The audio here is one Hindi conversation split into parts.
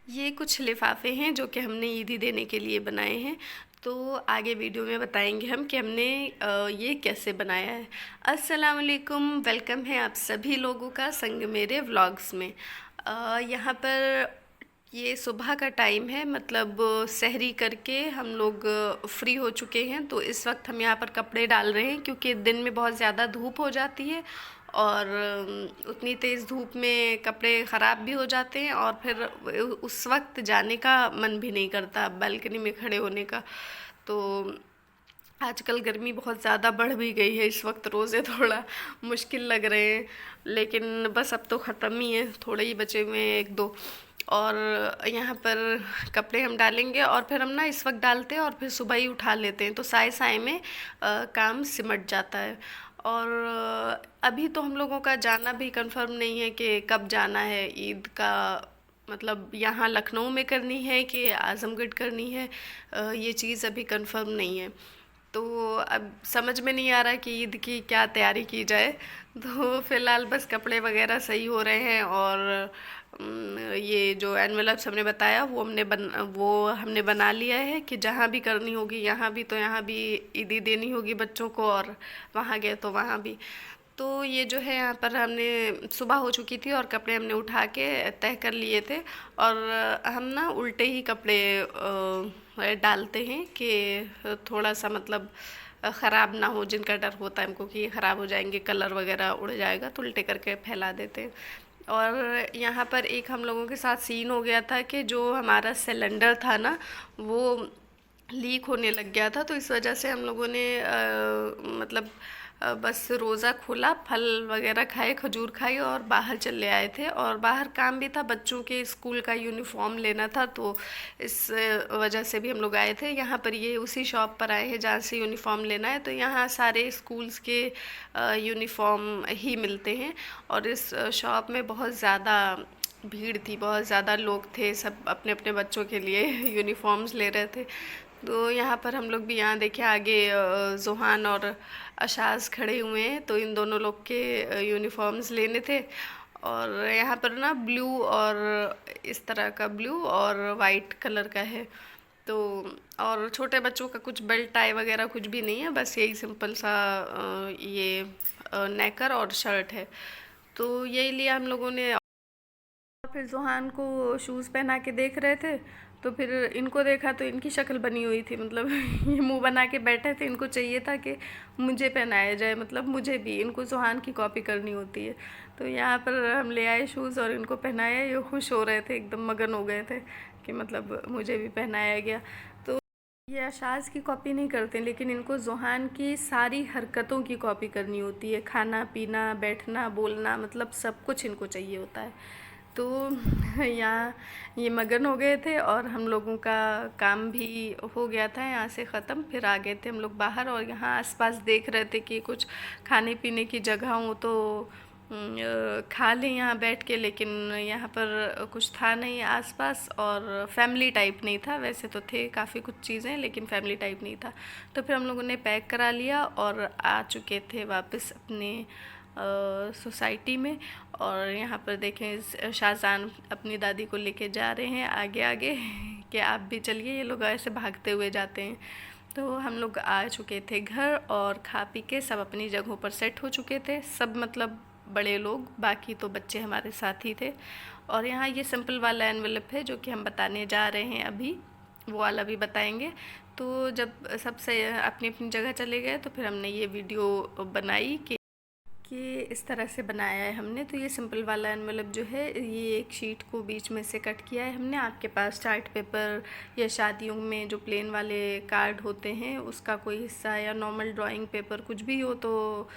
ये कुछ लिफ़ाफ़े हैं जो कि हमने ईदी देने के लिए बनाए हैं। तो आगे वीडियो में बताएंगे हम कि हमने ये कैसे बनाया है। अस्सलाम वालेकुम, वेलकम है आप सभी लोगों का संग मेरे व्लॉग्स में। यहाँ पर ये सुबह का टाइम है, मतलब सहरी करके हम लोग फ्री हो चुके हैं। तो इस वक्त हम यहाँ पर कपड़े डाल रहे हैं क्योंकि दिन में बहुत ज़्यादा धूप हो जाती है और उतनी तेज़ धूप में कपड़े ख़राब भी हो जाते हैं और फिर उस वक्त जाने का मन भी नहीं करता बालकनी में खड़े होने का। तो आजकल गर्मी बहुत ज़्यादा बढ़ भी गई है, इस वक्त रोज़े थोड़ा मुश्किल लग रहे हैं, लेकिन बस अब तो ख़त्म ही है, थोड़े ही बचे हुए हैं एक दो। और यहाँ पर कपड़े हम डालेंगे और फिर हम ना इस वक्त डालते हैं और फिर सुबह ही उठा लेते हैं, तो साए साए में काम सिमट जाता है। और अभी तो हम लोगों का जाना भी कंफर्म नहीं है कि कब जाना है ईद का, मतलब यहाँ लखनऊ में करनी है कि आज़मगढ़ करनी है, ये चीज़ अभी कंफर्म नहीं है। तो अब समझ में नहीं आ रहा कि ईद की क्या तैयारी की जाए। तो फ़िलहाल बस कपड़े वगैरह सही हो रहे हैं और ये जो एनवेलप्स हमने बताया वो हमने बना लिया है कि जहाँ भी करनी होगी, यहाँ भी तो यहाँ भी ईदी देनी होगी बच्चों को, और वहाँ गए तो वहाँ भी। तो ये जो है यहाँ पर हमने सुबह हो चुकी थी और कपड़े हमने उठा के तय कर लिए थे। और हम ना उल्टे ही कपड़े डालते हैं कि थोड़ा सा मतलब ख़राब ना हो, जिनका डर होता है हमको कि ये ख़राब हो जाएंगे, कलर वगैरह उड़ जाएगा, तो उल्टे करके फैला देते हैं। और यहाँ पर एक हम लोगों के साथ सीन हो गया था कि जो हमारा सिलेंडर था ना, वो लीक होने लग गया था। तो इस वजह से हम लोगों ने मतलब बस रोज़ा खोला, फल वगैरह खाए, खजूर खाई और बाहर चले आए थे। और बाहर काम भी था, बच्चों के स्कूल का यूनिफॉर्म लेना था, तो इस वजह से भी हम लोग आए थे। यहाँ पर ये उसी शॉप पर आए हैं जहाँ से यूनिफॉर्म लेना है, तो यहाँ सारे स्कूल्स के यूनिफॉर्म ही मिलते हैं। और इस शॉप में बहुत ज़्यादा भीड़ थी, बहुत ज़्यादा लोग थे, सब अपने अपने बच्चों के लिए यूनिफॉर्म्स ले रहे थे। तो यहाँ पर हम लोग भी, यहाँ देखे आगे ज़ुहान और अशाज खड़े हुए हैं, तो इन दोनों लोग के यूनिफॉर्म्स लेने थे। और यहाँ पर ना ब्लू और इस तरह का ब्लू और वाइट कलर का है। तो और छोटे बच्चों का कुछ बेल्ट टाई वगैरह कुछ भी नहीं है, बस यही सिंपल सा ये नेकर और शर्ट है। तो यही लिया हम लोगों ने। और फिर जोहान को शूज़ पहना के देख रहे थे, तो फिर इनको देखा तो इनकी शक्ल बनी हुई थी, मतलब ये मुंह बना के बैठे थे, इनको चाहिए था कि मुझे पहनाया जाए, मतलब मुझे भी, इनको जोहान की कॉपी करनी होती है। तो यहाँ पर हम ले आए शूज़ और इनको पहनाया, ये खुश हो रहे थे, एकदम मगन हो गए थे कि मतलब मुझे भी पहनाया गया। तो ये अशाज की कॉपी नहीं करते, लेकिन इनको जोहान की सारी हरकतों की कॉपी करनी होती है, खाना पीना, बैठना, बोलना, मतलब सब कुछ इनको चाहिए होता है। तो यहाँ ये मगन हो गए थे और हम लोगों का काम भी हो गया था यहाँ से ख़त्म। फिर आ गए थे हम लोग बाहर और यहाँ आसपास देख रहे थे कि कुछ खाने पीने की जगह हो तो खा लें यहाँ बैठ के, लेकिन यहाँ पर कुछ था नहीं आसपास और फैमिली टाइप नहीं था। वैसे तो थे काफ़ी कुछ चीज़ें, लेकिन फैमिली टाइप नहीं था। तो फिर हम लोगों ने पैक करा लिया और आ चुके थे वापस अपने सोसाइटी में। और यहाँ पर देखें शाहजहान अपनी दादी को लेके जा रहे हैं आगे आगे कि आप भी चलिए, ये लोग ऐसे भागते हुए जाते हैं। तो हम लोग आ चुके थे घर और खा पी के सब अपनी जगहों पर सेट हो चुके थे, सब मतलब बड़े लोग, बाकी तो बच्चे हमारे साथ ही थे। और यहाँ ये सिंपल वाला एनवेलप है जो कि हम बताने जा रहे हैं अभी, वो वाला भी बताएंगे। तो जब सब से अपनी अपनी जगह चले गए तो फिर हमने ये वीडियो बनाई कि इस तरह से बनाया है हमने। तो ये सिंपल वाला एनवेलप जो है, ये एक शीट को बीच में से कट किया है हमने। आपके पास चार्ट पेपर या शादियों में जो प्लेन वाले कार्ड होते हैं उसका कोई हिस्सा या नॉर्मल ड्राइंग पेपर कुछ भी हो तो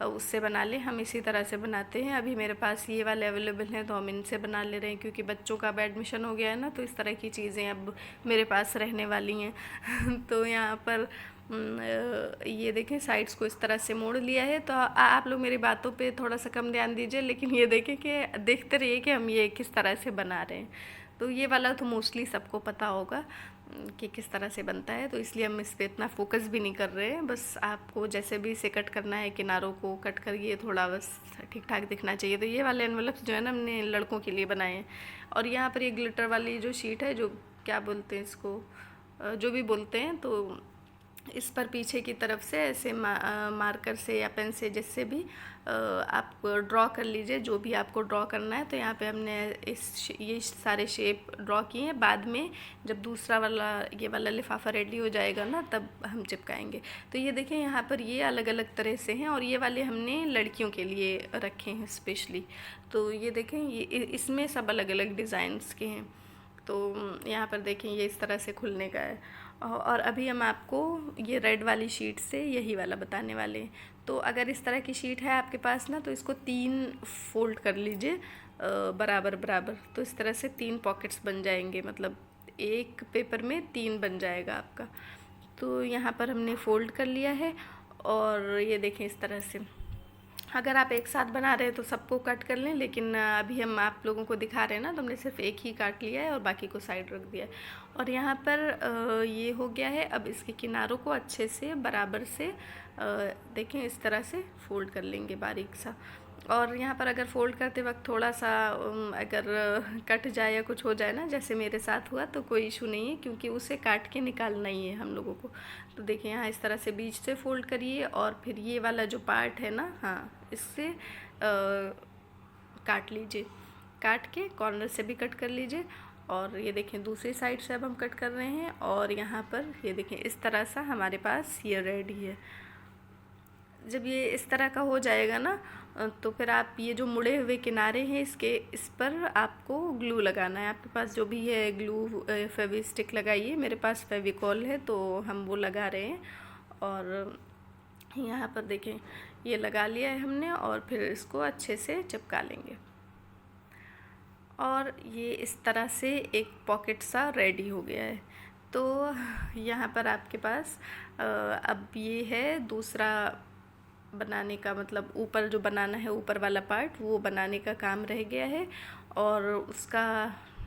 उससे बना लें, हम इसी तरह से बनाते हैं। अभी मेरे पास ये वाले अवेलेबल हैं तो हम इनसे बना ले रहे हैं, क्योंकि बच्चों का अब एडमिशन हो गया है ना, तो इस तरह की चीज़ें अब मेरे पास रहने वाली हैं। तो यहाँ पर ये देखें साइड्स को इस तरह से मोड़ लिया है। तो आप लोग मेरी बातों पे थोड़ा सा कम ध्यान दीजिए, लेकिन ये देखें कि देखते रहिए कि हम ये किस तरह से बना रहे हैं। तो ये वाला तो मोस्टली सबको पता होगा कि किस तरह से बनता है, तो इसलिए हम इस पर इतना फोकस भी नहीं कर रहे हैं। बस आपको जैसे भी इसे कट करना है, किनारों को कट करिए, थोड़ा बस ठीक ठाक दिखना चाहिए। तो ये वाले एनवलप्स जो है ना हमने लड़कों के लिए बनाए हैं। और यहाँ पर ये ग्लिटर वाली जो शीट है, जो क्या बोलते हैं इसको, जो भी बोलते हैं, तो इस पर पीछे की तरफ से ऐसे मार्कर से या पेन से जिससे भी आप ड्रॉ कर लीजिए, जो भी आपको ड्रॉ करना है। तो यहाँ पे हमने ये सारे शेप ड्रॉ किए हैं। बाद में जब दूसरा वाला ये वाला लिफाफा रेडी हो जाएगा ना, तब हम चिपकाएंगे। तो ये देखें यहाँ पर ये अलग अलग तरह से हैं, और ये वाले हमने लड़कियों के लिए रखे हैं स्पेशली। तो ये देखें, ये इसमें सब अलग अलग डिज़ाइंस के हैं। तो यहाँ पर देखें ये इस तरह से खुलने का है। और अभी हम आपको ये रेड वाली शीट से यही वाला बताने वाले हैं। तो अगर इस तरह की शीट है आपके पास ना, तो इसको 3 फोल्ड कर लीजिए बराबर बराबर। तो इस तरह से 3 पॉकेट्स बन जाएंगे, मतलब एक पेपर में 3 बन जाएगा आपका। तो यहाँ पर हमने फ़ोल्ड कर लिया है, और ये देखें इस तरह से। अगर आप एक साथ बना रहे हैं तो सबको कट कर लें, लेकिन अभी हम आप लोगों को दिखा रहे हैं ना, तो हमने सिर्फ एक ही काट लिया है और बाकी को साइड रख दिया है। और यहाँ पर ये हो गया है। अब इसके किनारों को अच्छे से बराबर से देखें इस तरह से फ़ोल्ड कर लेंगे बारीक सा। और यहाँ पर अगर फ़ोल्ड करते वक्त थोड़ा सा अगर कट जाए या कुछ हो जाए ना, जैसे मेरे साथ हुआ, तो कोई इशू नहीं है, क्योंकि उसे काट के निकालना ही है हम लोगों को। तो देखिए यहाँ इस तरह से बीच से फ़ोल्ड करिए, और फिर ये वाला जो पार्ट है ना, हाँ, इससे काट लीजिए। काट के कॉर्नर से भी कट कर लीजिए। और ये देखें दूसरी साइड से अब हम कट कर रहे हैं, और यहाँ पर ये देखें इस तरह सा हमारे पास ये रेडी है। जब ये इस तरह का हो जाएगा ना, तो फिर आप ये जो मुड़े हुए किनारे हैं इसके, इस पर आपको ग्लू लगाना है। आपके पास जो भी है ग्लू, फेविस्टिक लगाइए। मेरे पास फेविकॉल है, तो हम वो लगा रहे हैं। और यहाँ पर देखें ये लगा लिया है हमने, और फिर इसको अच्छे से चिपका लेंगे। और ये इस तरह से एक पॉकेट सा रेडी हो गया है। तो यहाँ पर आपके पास अब ये है दूसरा बनाने का, मतलब ऊपर जो बनाना है, ऊपर वाला पार्ट, वो बनाने का काम रह गया है। और उसका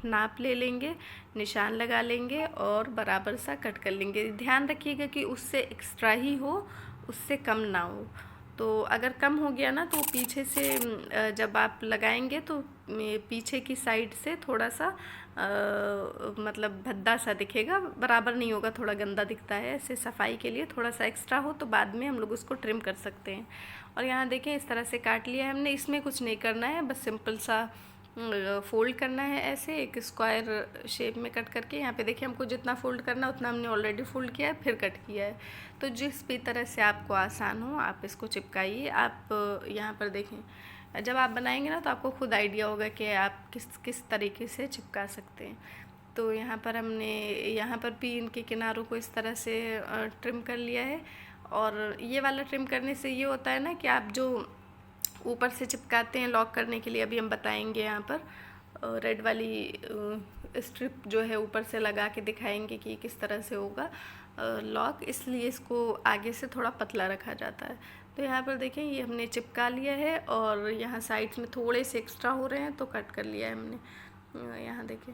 नाप ले लेंगे, निशान लगा लेंगे, और बराबर सा कट कर लेंगे। ध्यान रखिएगा कि उससे एक्स्ट्रा ही हो, उससे कम ना हो। तो अगर कम हो गया ना, तो पीछे से जब आप लगाएंगे तो पीछे की साइड से थोड़ा सा मतलब भद्दा सा दिखेगा, बराबर नहीं होगा, थोड़ा गंदा दिखता है। ऐसे सफाई के लिए थोड़ा सा एक्स्ट्रा हो तो बाद में हम लोग उसको ट्रिम कर सकते हैं। और यहाँ देखें इस तरह से काट लिया है हमने। इसमें कुछ नहीं करना है, बस सिंपल सा फ़ोल्ड करना है, ऐसे एक स्क्वायर शेप में कट करके। यहाँ पे देखिए हमको जितना फ़ोल्ड करना उतना हमने ऑलरेडी फ़ोल्ड किया है, फिर कट किया है। तो जिस भी तरह से आपको आसान हो आप इसको चिपकाइए। आप यहाँ पर देखें, जब आप बनाएंगे ना तो आपको खुद आइडिया होगा कि आप किस किस तरीके से चिपका सकते हैं। तो यहाँ पर हमने यहाँ पर भी इनके किनारों को इस तरह से ट्रिम कर लिया है। और ये वाला ट्रिम करने से ये होता है ना कि आप जो ऊपर से चिपकाते हैं लॉक करने के लिए, अभी हम बताएंगे। यहाँ पर रेड वाली स्ट्रिप जो है ऊपर से लगा के दिखाएंगे कि किस तरह से होगा लॉक, इसलिए इसको आगे से थोड़ा पतला रखा जाता है। तो यहाँ पर देखें ये हमने चिपका लिया है, और यहाँ साइड्स में थोड़े से एक्स्ट्रा हो रहे हैं तो कट कर लिया है हमने। यहाँ देखें।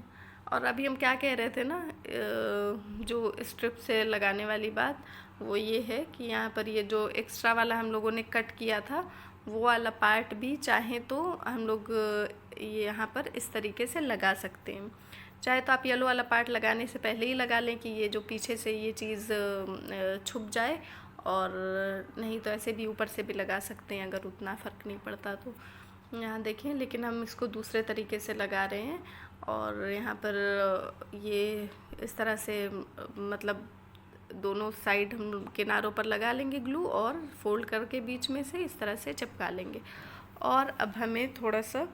और अभी हम क्या कह रहे थे ना, जो स्ट्रिप से लगाने वाली बात, वो ये है कि यहाँ पर ये जो एक्स्ट्रा वाला हम लोगों ने कट किया था, वो वाला पार्ट भी चाहे तो हम लोग ये यहाँ पर इस तरीके से लगा सकते हैं। चाहे तो आप येलो वाला पार्ट लगाने से पहले ही लगा लें कि ये जो पीछे से ये चीज़ छुप जाए, और नहीं तो ऐसे भी ऊपर से भी लगा सकते हैं अगर उतना फ़र्क नहीं पड़ता तो। यहाँ देखें, लेकिन हम इसको दूसरे तरीके से लगा रहे हैं। और यहाँ पर ये इस तरह से मतलब दोनों साइड हम किनारों पर लगा लेंगे ग्लू, और फोल्ड करके बीच में से इस तरह से चिपका लेंगे। और अब हमें थोड़ा सा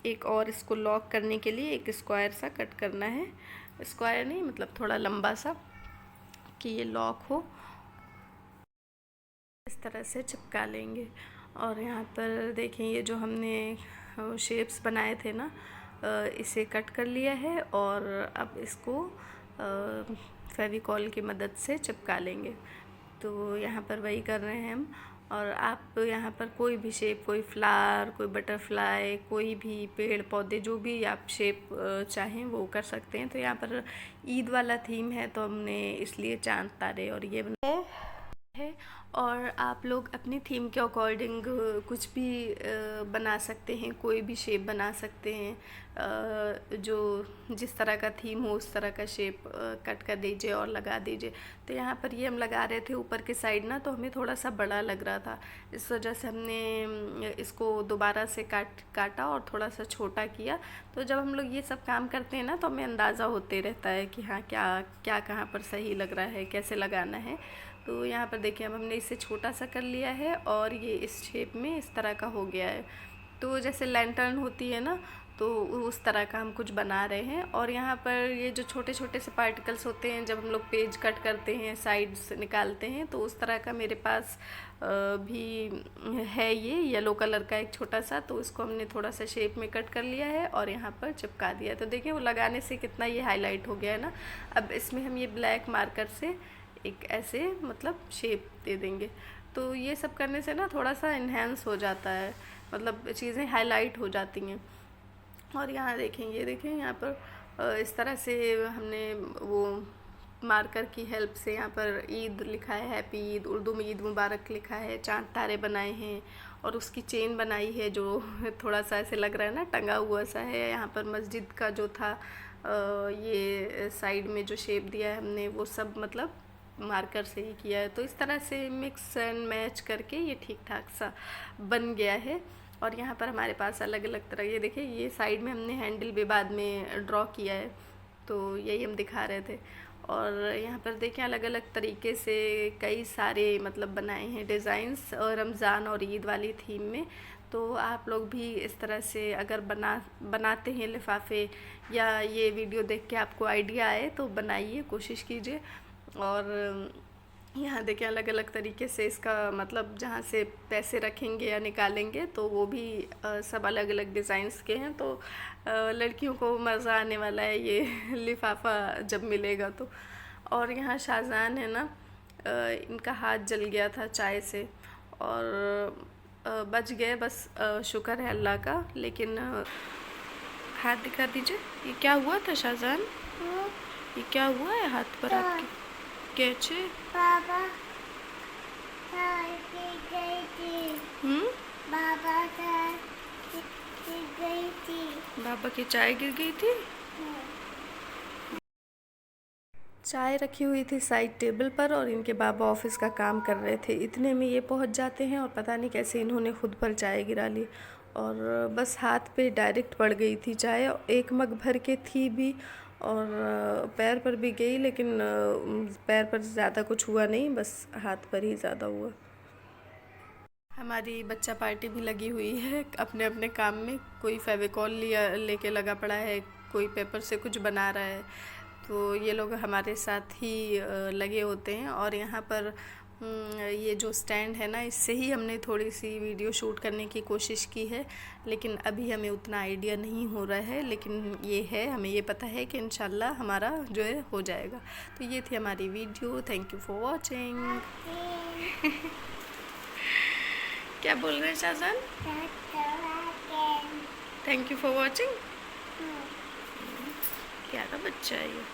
एक और इसको लॉक करने के लिए एक स्क्वायर सा कट करना है। स्क्वायर नहीं, मतलब थोड़ा लंबा सा, कि ये लॉक हो। इस तरह से चिपका लेंगे। और यहाँ पर देखें ये जो हमने शेप्स बनाए थे ना, इसे कट कर लिया है, और अब इसको फेविकॉल की मदद से चिपका लेंगे। तो यहाँ पर वही कर रहे हैं हम। और आप यहाँ पर कोई भी शेप, कोई फ्लावर, कोई बटरफ्लाई, कोई भी पेड़ पौधे, जो भी आप शेप चाहें वो कर सकते हैं। तो यहाँ पर ईद वाला थीम है तो हमने इसलिए चांद तारे और ये बनाया है। और आप लोग अपनी थीम के अकॉर्डिंग कुछ भी बना सकते हैं, कोई भी शेप बना सकते हैं। जो जिस तरह का थीम हो उस तरह का शेप कट कर दीजिए और लगा दीजिए। तो यहाँ पर ये हम लगा रहे थे ऊपर के साइड ना, तो हमें थोड़ा सा बड़ा लग रहा था, इस वजह से हमने इसको दोबारा से काटा और थोड़ा सा छोटा किया। तो जब हम लोग ये सब काम करते हैं ना तो हमें अंदाज़ा होते रहता है कि हाँ क्या क्या कहाँ पर सही लग रहा है, कैसे लगाना है। तो यहाँ पर देखिए अब हमने इसे छोटा सा कर लिया है और ये इस शेप में इस तरह का हो गया है। तो जैसे लैंटर्न होती है ना, तो उस तरह का हम कुछ बना रहे हैं। और यहाँ पर ये जो छोटे छोटे से पार्टिकल्स होते हैं, जब हम लोग पेज कट करते हैं, साइड से निकालते हैं, तो उस तरह का मेरे पास भी है ये येलो कलर का एक छोटा सा। तो इसको हमने थोड़ा सा शेप में कट कर लिया है और यहाँ पर चिपका दिया। तो देखिए वो लगाने से कितना ये हाईलाइट हो गया है ना। अब इसमें हम ये ब्लैक मार्कर से एक ऐसे मतलब शेप दे देंगे। तो ये सब करने से ना थोड़ा सा इन्हेंस हो जाता है, मतलब चीज़ें हाईलाइट हो जाती हैं। और यहाँ देखेंगे, देखें यहाँ पर इस तरह से हमने वो मार्कर की हेल्प से यहाँ पर ईद लिखा है, हैप्पी ईद, उर्दू में ईद मुबारक लिखा है, चांद तारे बनाए हैं और उसकी चेन बनाई है जो थोड़ा सा ऐसे लग रहा है ना टंगा हुआ सा है। यहाँ पर मस्जिद का जो था ये साइड में जो शेप दिया है हमने वो सब मतलब मार्कर से ही किया है। तो इस तरह से मिक्स एंड मैच करके ये ठीक ठाक सा बन गया है। और यहाँ पर हमारे पास अलग अलग तरह, ये देखिए ये साइड में हमने हैंडल भी बाद में ड्रॉ किया है, तो यही हम दिखा रहे थे। और यहाँ पर देखें अलग अलग तरीके से कई सारे मतलब बनाए हैं डिज़ाइंस और रमज़ान और ईद वाली थीम में। तो आप लोग भी इस तरह से अगर बनाते हैं लिफाफे, या ये वीडियो देख के आपको आइडिया आए तो बनाइए, कोशिश कीजिए। और यहाँ देखिए अलग अलग तरीके से इसका मतलब जहाँ से पैसे रखेंगे या निकालेंगे तो वो भी सब अलग अलग डिज़ाइंस के हैं। तो लड़कियों को मज़ा आने वाला है ये लिफाफा जब मिलेगा तो। और यहाँ शाहजहान है ना, इनका हाथ जल गया था चाय से और बच गए, बस शुक्र है अल्लाह का। लेकिन हाथ दिखा दीजिए, ये क्या हुआ था शाहजहान? ये क्या हुआ है हाथ पर आपके? कैसे? बाबा चाय गई थी। बाबा चाय गई थी। बाबा की चाय गिर गई थी। चाय रखी हुई थी साइड टेबल पर और इनके बाबा ऑफिस का काम कर रहे थे, इतने में ये पहुंच जाते हैं और पता नहीं कैसे इन्होंने खुद पर चाय गिरा ली और बस हाथ पे डायरेक्ट पड़ गई थी चाय। एक मग भर के थी भी और पैर पर भी गई, लेकिन पैर पर ज़्यादा कुछ हुआ नहीं, बस हाथ पर ही ज़्यादा हुआ। हमारी बच्चा पार्टी भी लगी हुई है अपने अपने काम में, कोई फेविकॉल लेके लगा पड़ा है, कोई पेपर से कुछ बना रहा है। तो ये लोग हमारे साथ ही लगे होते हैं। और यहाँ पर ये जो स्टैंड है ना, इससे ही हमने थोड़ी सी वीडियो शूट करने की कोशिश की है, लेकिन अभी हमें उतना आइडिया नहीं हो रहा है। लेकिन ये है, हमें ये पता है कि इंशाल्लाह हमारा जो है हो जाएगा। तो ये थी हमारी video, thank you for watching. क्या बोल रहे हैं Shah Jahan? Thank you for watching. प्यारा बच्चा है ये।